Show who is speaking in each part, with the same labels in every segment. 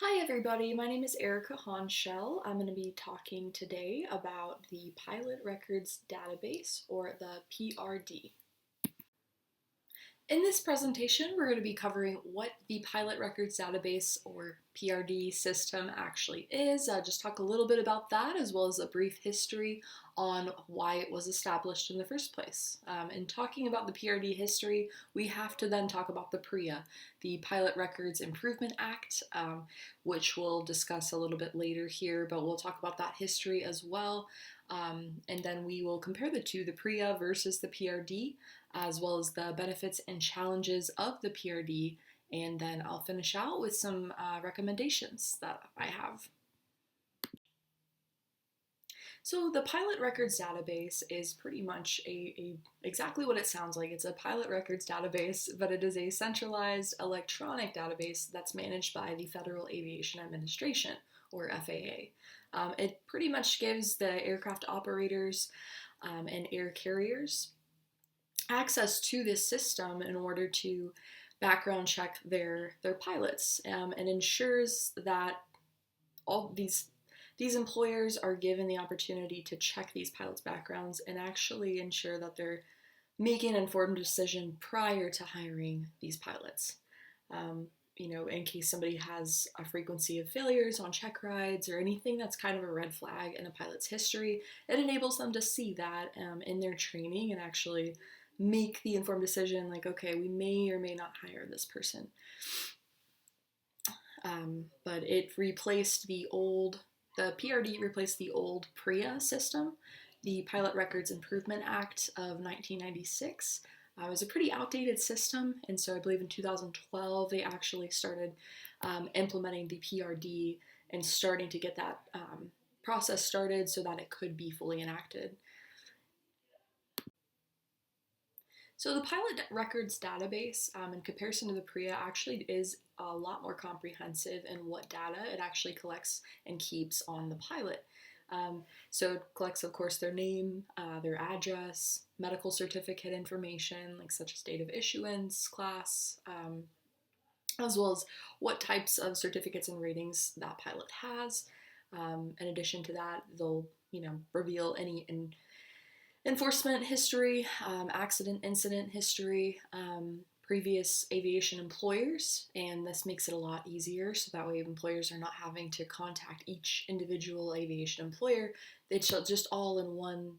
Speaker 1: Hi everybody, my name is Erica Honshell. I'm going to be talking today about the Pilot Records Database, or the PRD. In this presentation, we're going to be covering what the Pilot Records Database, or PRD system, actually is. Just talk a little bit about that, as well as a brief history on why it was established in the first place. In talking about the PRD history, we have to then talk about the PRIA, the Pilot Records Improvement Act, which we'll discuss a little bit later here, but we'll talk about that history as well. And then we will compare the two, the PRIA versus the PRD, as well as the benefits and challenges of the PRD, and then I'll finish out with some recommendations that I have. So the Pilot Records Database is pretty much exactly what it sounds like. It's a Pilot Records database, but it is a centralized electronic database that's managed by the Federal Aviation Administration, or FAA. It pretty much gives the aircraft operators and air carriers access to this system in order to background check their pilots, and ensures that all these employers are given the opportunity to check these pilots' backgrounds and actually ensure that they're making an informed decision prior to hiring these pilots. In case somebody has a frequency of failures on check rides or anything that's kind of a red flag in a pilot's history, it enables them to see that in their training and actually make the informed decision like, okay, we may or may not hire this person. But it replaced the PRD replaced the old PRIA system, the Pilot Records Improvement Act of 1996. It was a pretty outdated system, and so I believe in 2012 they actually started implementing the PRD and starting to get that process started so that it could be fully enacted. So the Pilot Records database, in comparison to the PRIA, actually is a lot more comprehensive in what data it actually collects and keeps on the pilot. So it collects, of course, their name, their address, medical certificate information, like such as date of issuance, class, as well as what types of certificates and ratings that pilot has. In addition to that, they'll reveal any enforcement history, accident incident history, previous aviation employers, and this makes it a lot easier so that way employers are not having to contact each individual aviation employer. It's just all in one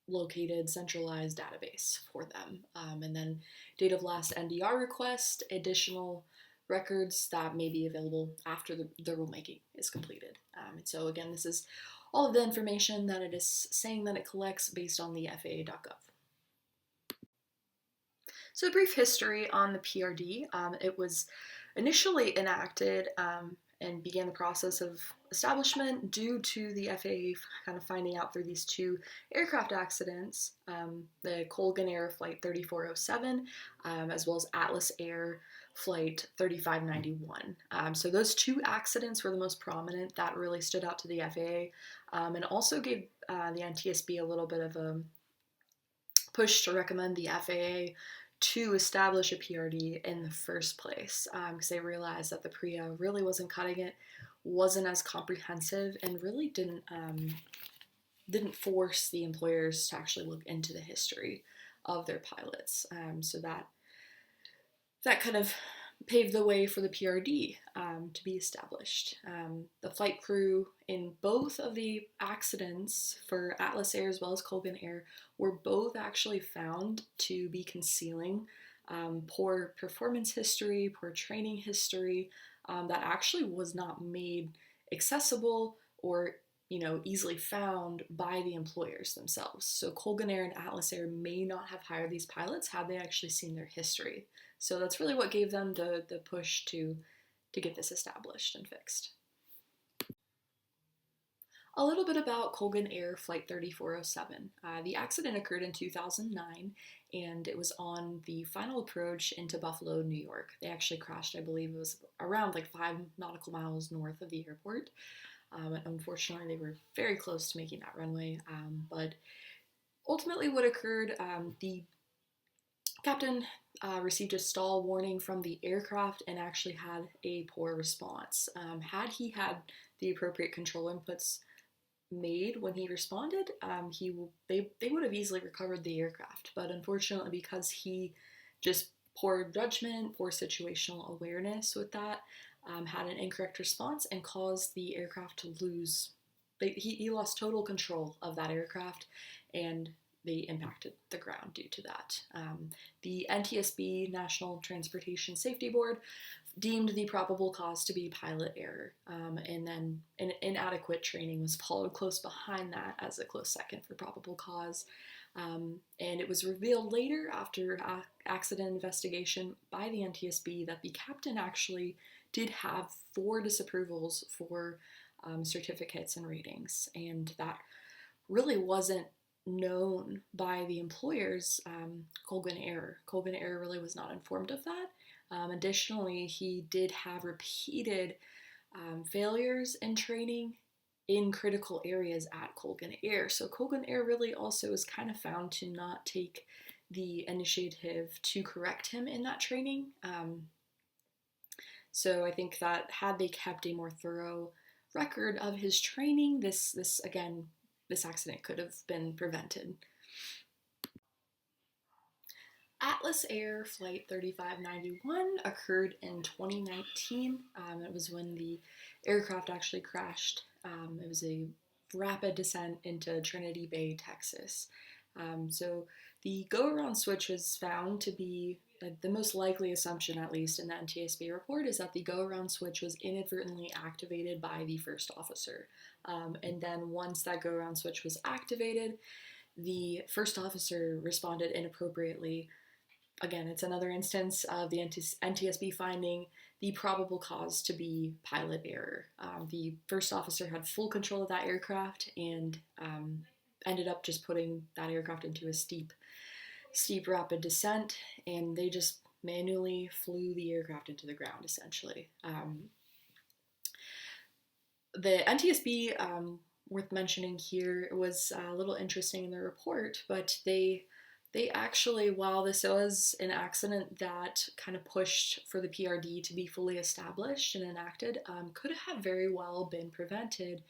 Speaker 1: located centralized database for them. And then date of last NDR request, additional records that may be available after the rulemaking is completed. And so again, this is all of the information that it is saying that it collects based on the FAA.gov. So a brief history on the PRD. It was initially enacted and began the process of establishment due to the FAA kind of finding out through these two aircraft accidents, the Colgan Air Flight 3407, as well as Atlas Air Flight 3591. So those two accidents were the most prominent that really stood out to the FAA, and also gave the NTSB a little bit of a push to recommend the FAA to establish a PRD in the first place, because they realized that the PRIA really wasn't cutting it, wasn't as comprehensive, and really didn't force the employers to actually look into the history of their pilots. So that kind of paved the way for the PRD to be established. The flight crew in both of the accidents for Atlas Air as well as Colgan Air were both actually found to be concealing poor performance history, poor training history that actually was not made accessible or easily found by the employers themselves. So Colgan Air and Atlas Air may not have hired these pilots had they actually seen their history. So that's really what gave them the push to get this established and fixed. A little bit about Colgan Air Flight 3407. The accident occurred in 2009, and it was on the final approach into Buffalo, New York. They actually crashed, I believe it was around like 5 nautical miles north of the airport. Unfortunately, they were very close to making that runway, but ultimately what occurred, the captain received a stall warning from the aircraft and actually had a poor response. Had he had the appropriate control inputs made when he responded, they would have easily recovered the aircraft. But unfortunately, because he just poor judgment, poor situational awareness with that, had an incorrect response and caused the aircraft to lose. He lost total control of that aircraft, and they impacted the ground due to that. The NTSB, National Transportation Safety Board, deemed the probable cause to be pilot error, and then inadequate training was followed close behind that as a close second for probable cause. And it was revealed later, after accident investigation by the NTSB, that the captain actually did have 4 disapprovals for certificates and ratings, and that really wasn't known by the employers. Colgan Air really was not informed of that. Additionally, he did have repeated failures in training in critical areas at Colgan Air. So Colgan Air really also was kind of found to not take the initiative to correct him in that training. So I think that had they kept a more thorough record of his training, this accident could have been prevented. Atlas Air Flight 3591 occurred in 2019. It was when the aircraft actually crashed. It was a rapid descent into Trinity Bay, Texas. So the go-around switch was found to be the most likely assumption, at least in the NTSB report, is that the go-around switch was inadvertently activated by the first officer. And then once that go-around switch was activated, the first officer responded inappropriately. Again, it's another instance of the NTSB finding the probable cause to be pilot error. The first officer had full control of that aircraft and ended up just putting that aircraft into a steep rapid descent, and they just manually flew the aircraft into the ground, essentially. The NTSB, worth mentioning here, was a little interesting in their report, but they actually, while this was an accident that kind of pushed for the PRD to be fully established and enacted, could have very well been prevented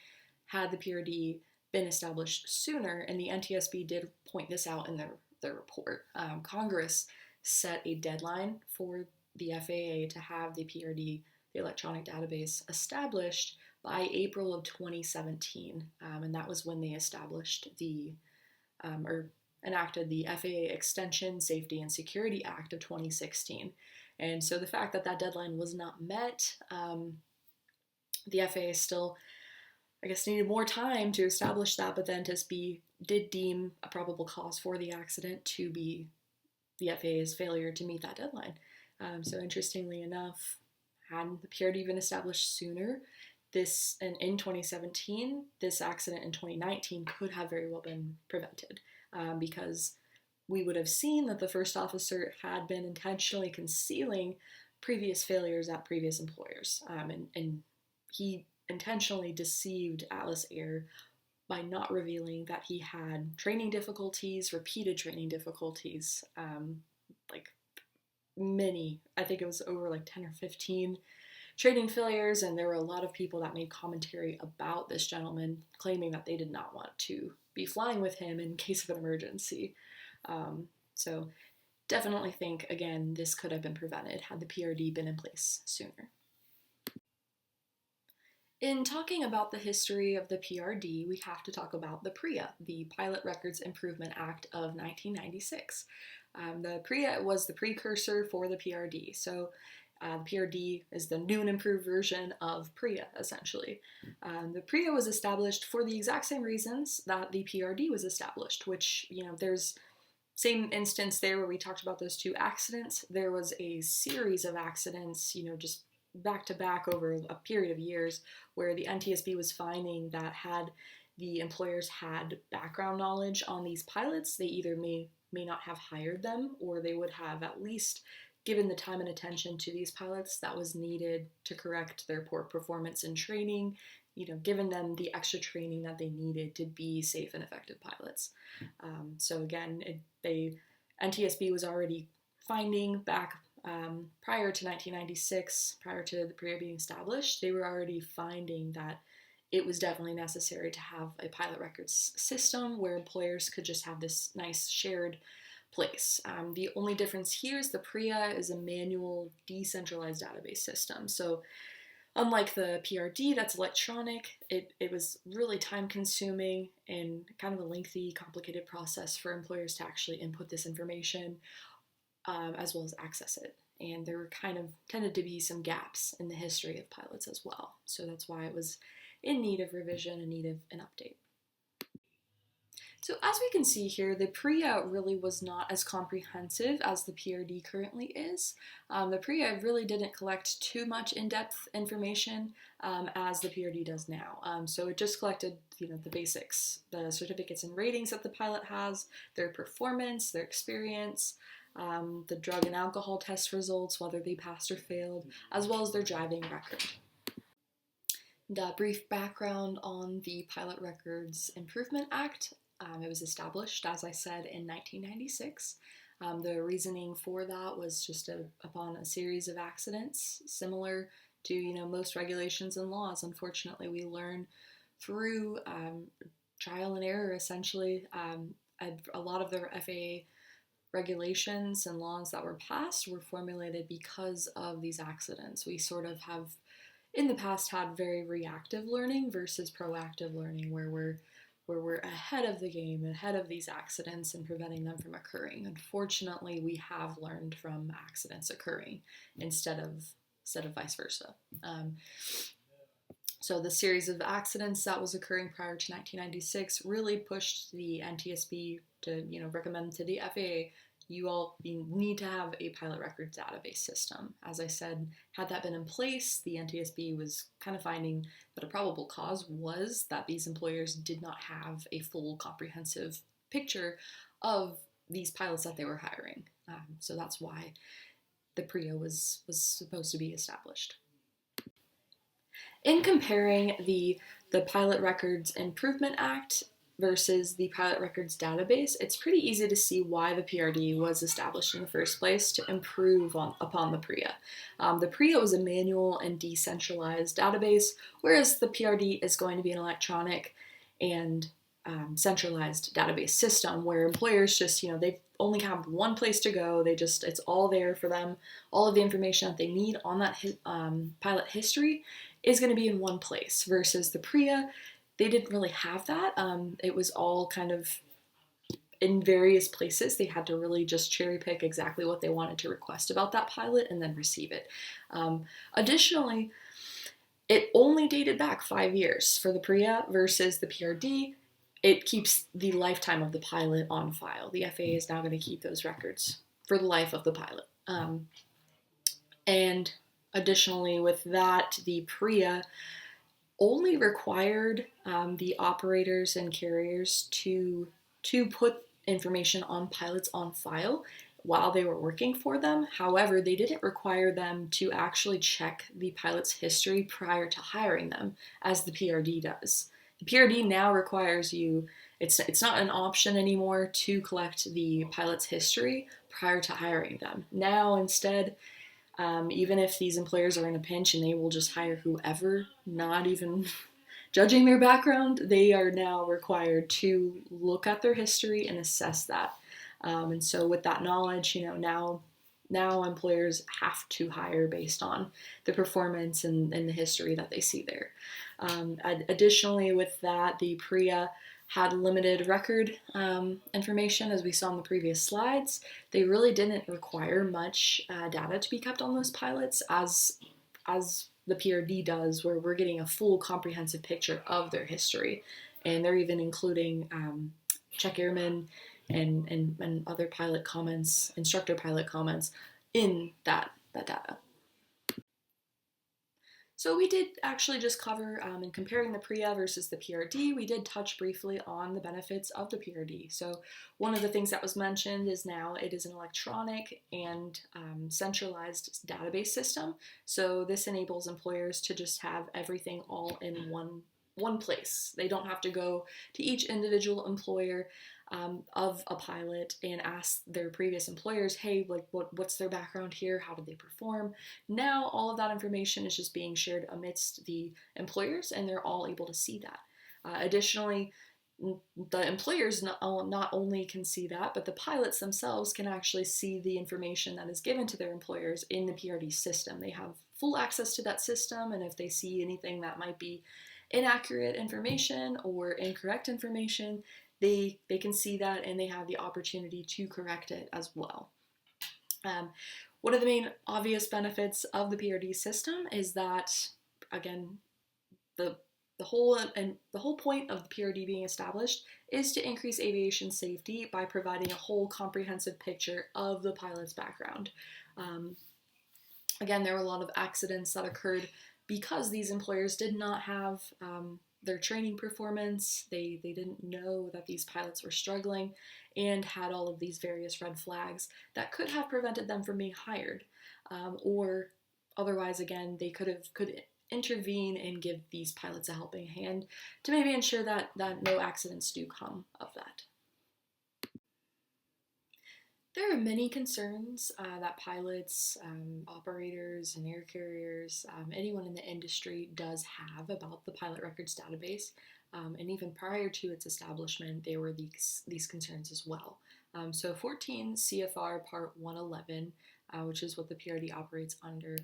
Speaker 1: had the PRD been established sooner, and the NTSB did point this out in their report. Congress set a deadline for the FAA to have the PRD, the electronic database, established by April of 2017, and that was when they established or enacted the FAA Extension, Safety, and Security Act of 2016. And so the fact that that deadline was not met, the FAA still, I guess, needed more time to establish that, but then NTSB did deem a probable cause for the accident to be the FAA's failure to meet that deadline. So interestingly enough, had the PRD been established sooner, in 2017, this accident in 2019 could have very well been prevented, because we would have seen that the first officer had been intentionally concealing previous failures at previous employers, and he intentionally deceived Atlas Air by not revealing that he had training difficulties, repeated training difficulties, I think it was over 10 or 15 training failures, and there were a lot of people that made commentary about this gentleman, claiming that they did not want to be flying with him in case of an emergency. So definitely think, again, this could have been prevented had the PRD been in place sooner. In talking about the history of the PRD, we have to talk about the PREA, the Pilot Records Improvement Act of 1996. The PREA was the precursor for the PRD, so the PRD is the new and improved version of PREA, essentially. The PREA was established for the exact same reasons that the PRD was established, which, there's same instance there where we talked about those 2 accidents. There was a series of accidents, just back to back over a period of years, where the NTSB was finding that had the employers had background knowledge on these pilots, they either may not have hired them, or they would have at least given the time and attention to these pilots that was needed to correct their poor performance in training, given them the extra training that they needed to be safe and effective pilots. So again, NTSB was already finding back prior to 1996, prior to the PREA being established, they were already finding that it was definitely necessary to have a pilot records system where employers could just have this nice shared place. The only difference here is the PREA is a manual, decentralized database system. So unlike the PRD that's electronic, it was really time consuming and kind of a lengthy, complicated process for employers to actually input this information as well as access it. And there were kind of tended to be some gaps in the history of pilots as well. So that's why it was in need of revision, in need of an update. So as we can see here, the PREA really was not as comprehensive as the PRD currently is. The PREA really didn't collect too much in-depth information as the PRD does now. So it just collected, the basics, the certificates and ratings that the pilot has, their performance, their experience, the drug and alcohol test results, whether they passed or failed, as well as their driving record. The brief background on the Pilot Records Improvement Act. It was established, as I said, in 1996. The reasoning for that was just upon a series of accidents, similar to most regulations and laws. Unfortunately, we learn through trial and error. Essentially, a lot of the FAA regulations and laws that were passed were formulated because of these accidents. We sort of have, in the past, had very reactive learning versus proactive learning, where we're ahead of the game, ahead of these accidents and preventing them from occurring. Unfortunately, we have learned from accidents occurring instead of vice versa. So the series of accidents that was occurring prior to 1996 really pushed the NTSB to recommend to the FAA, you need to have a pilot records database system. As I said, had that been in place, the NTSB was kind of finding that a probable cause was that these employers did not have a full comprehensive picture of these pilots that they were hiring. So that's why the PREA was supposed to be established. In comparing the Pilot Records Improvement Act versus the Pilot Records Database, it's pretty easy to see why the PRD was established in the first place, to improve upon the PREA. The PREA was a manual and decentralized database, whereas the PRD is going to be an electronic and centralized database system where employers just, they only have one place to go. It's all there for them. All of the information that they need on that pilot history is going to be in one place, versus the PREA, they didn't really have that. It was all kind of in various places. They had to really just cherry pick exactly what they wanted to request about that pilot and then receive it. Additionally, it only dated back 5 years for the PREA versus the PRD. It keeps the lifetime of the pilot on file. The FAA is now going to keep those records for the life of the pilot. And additionally, with that, the PREA only required the operators and carriers to put information on pilots on file while they were working for them. However, they didn't require them to actually check the pilot's history prior to hiring them, as the PRD does. The PRD now requires you, it's not an option anymore to collect the pilot's history prior to hiring them. Now, instead, even if these employers are in a pinch and they will just hire whoever, not even judging their background, they are now required to look at their history and assess that. And so with that knowledge, now employers have to hire based on the performance and the history that they see there. Additionally, with that, the PREA had limited record information, as we saw in the previous slides. They really didn't require much data to be kept on those pilots as the PRD does, where we're getting a full comprehensive picture of their history. And they're even including check airmen and other pilot comments, instructor pilot comments in that data. So we did actually just cover, in comparing the PREA versus the PRD, we did touch briefly on the benefits of the PRD. So one of the things that was mentioned is now it is an electronic and centralized database system. So this enables employers to just have everything all in one one place. They don't have to go to each individual employer of a pilot and ask their previous employers, hey, like what's their background here? How did they perform? Now all of that information is just being shared amidst the employers, and they're all able to see that. Additionally, the employers not only can see that, but the pilots themselves can actually see the information that is given to their employers in the PRD system. They have full access to that system, and if they see anything that might be inaccurate information or incorrect information, they can see that, and they have the opportunity to correct it as well. One of the main obvious benefits of the PRD system is that, again, the whole point of the PRD being established is to increase aviation safety by providing a whole comprehensive picture of the pilot's background. Again, there were a lot of accidents that occurred because these employers did not have their training performance. They didn't know that these pilots were struggling and had all of these various red flags that could have prevented them from being hired. Or otherwise, again, they could intervene and give these pilots a helping hand to maybe ensure that no accidents do come of that. There are many concerns that pilots, operators, and air carriers, anyone in the industry does have about the pilot records database. And even prior to its establishment, there were these concerns as well. So 14 CFR Part 111, which is what the PRD operates under,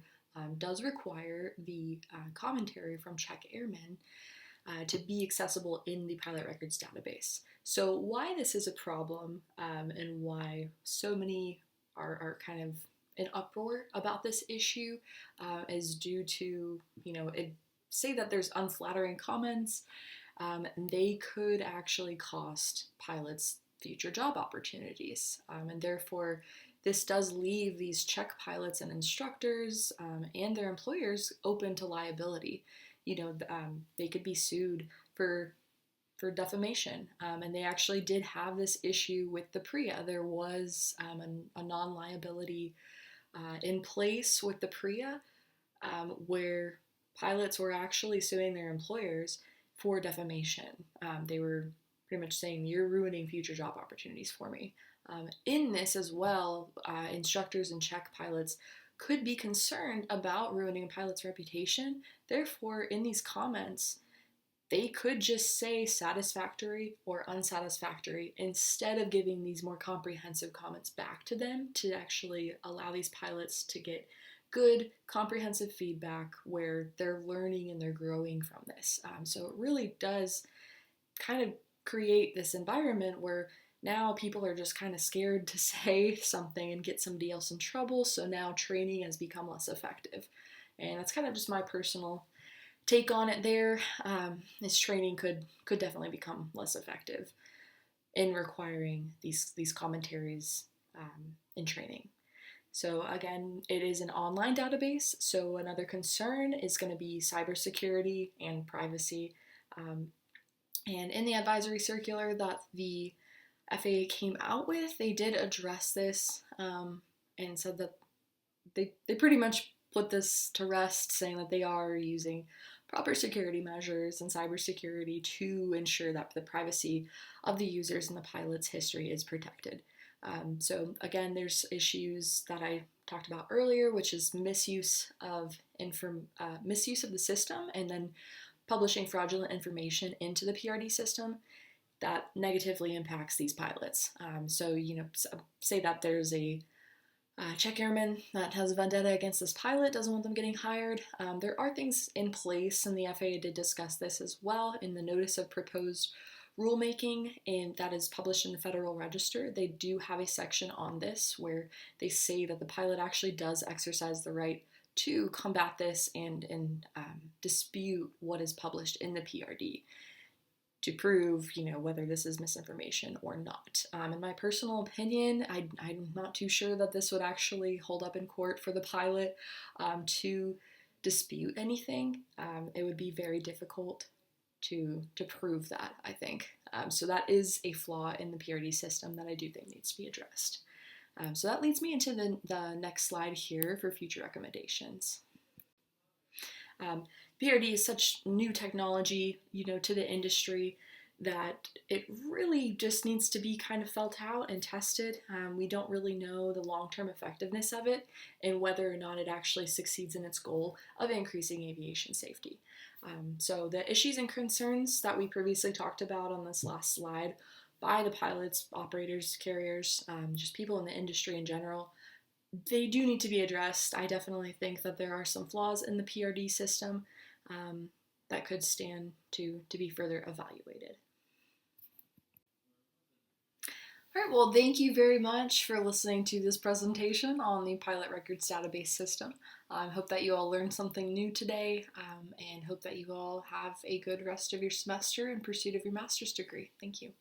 Speaker 1: does require the commentary from check airmen to be accessible in the pilot records database. So why this is a problem and why so many are kind of in uproar about this issue is due to, say that there's unflattering comments, they could actually cost pilots future job opportunities. And therefore, this does leave these check pilots and instructors and their employers open to liability. They could be sued for defamation, and they actually did have this issue with the PREA. There was a non-liability in place with the PREA where pilots were actually suing their employers for defamation. They were pretty much saying, you're ruining future job opportunities for me. In this as well, instructors and check pilots could be concerned about ruining a pilot's reputation. Therefore, in these comments, they could just say satisfactory or unsatisfactory instead of giving these more comprehensive comments back to them to actually allow these pilots to get good, comprehensive feedback where they're learning and they're growing from this. So it really does kind of create this environment where now people are just kind of scared to say something and get somebody else in trouble, so now training has become less effective. And that's kind of just my personal take on it there. This training could definitely become less effective in requiring these commentaries in training. So again, it is an online database, so another concern is going to be cybersecurity and privacy. And in the advisory circular that the FAA came out with, they did address this and said that they pretty much put this to rest, saying that they are using proper security measures and cybersecurity to ensure that the privacy of the users and the pilot's history is protected. So again, there's issues that I talked about earlier, which is misuse of the system and then publishing fraudulent information into the PRD system that negatively impacts these pilots. So, say that there's a check airman that has a vendetta against this pilot, doesn't want them getting hired. There are things in place, and the FAA did discuss this as well in the notice of proposed rulemaking, and that is published in the Federal Register. They do have a section on this where they say that the pilot actually does exercise the right to combat this and dispute what is published in the PRD to prove, whether this is misinformation or not. In my personal opinion, I'm not too sure that this would actually hold up in court for the pilot to dispute anything. It would be very difficult to prove that, I think. So that is a flaw in the PRD system that I do think needs to be addressed. So that leads me into the next slide here for future recommendations. PRD is such new technology, to the industry that it really just needs to be kind of felt out and tested. We don't really know the long-term effectiveness of it and whether or not it actually succeeds in its goal of increasing aviation safety. So the issues and concerns that we previously talked about on this last slide by the pilots, operators, carriers, just people in the industry in general, they do need to be addressed. I definitely think that there are some flaws in the PRD system that could stand to be further evaluated. All right, well, thank you very much for listening to this presentation on the Pilot Records Database System. I hope that you all learned something new today and hope that you all have a good rest of your semester in pursuit of your master's degree. Thank you.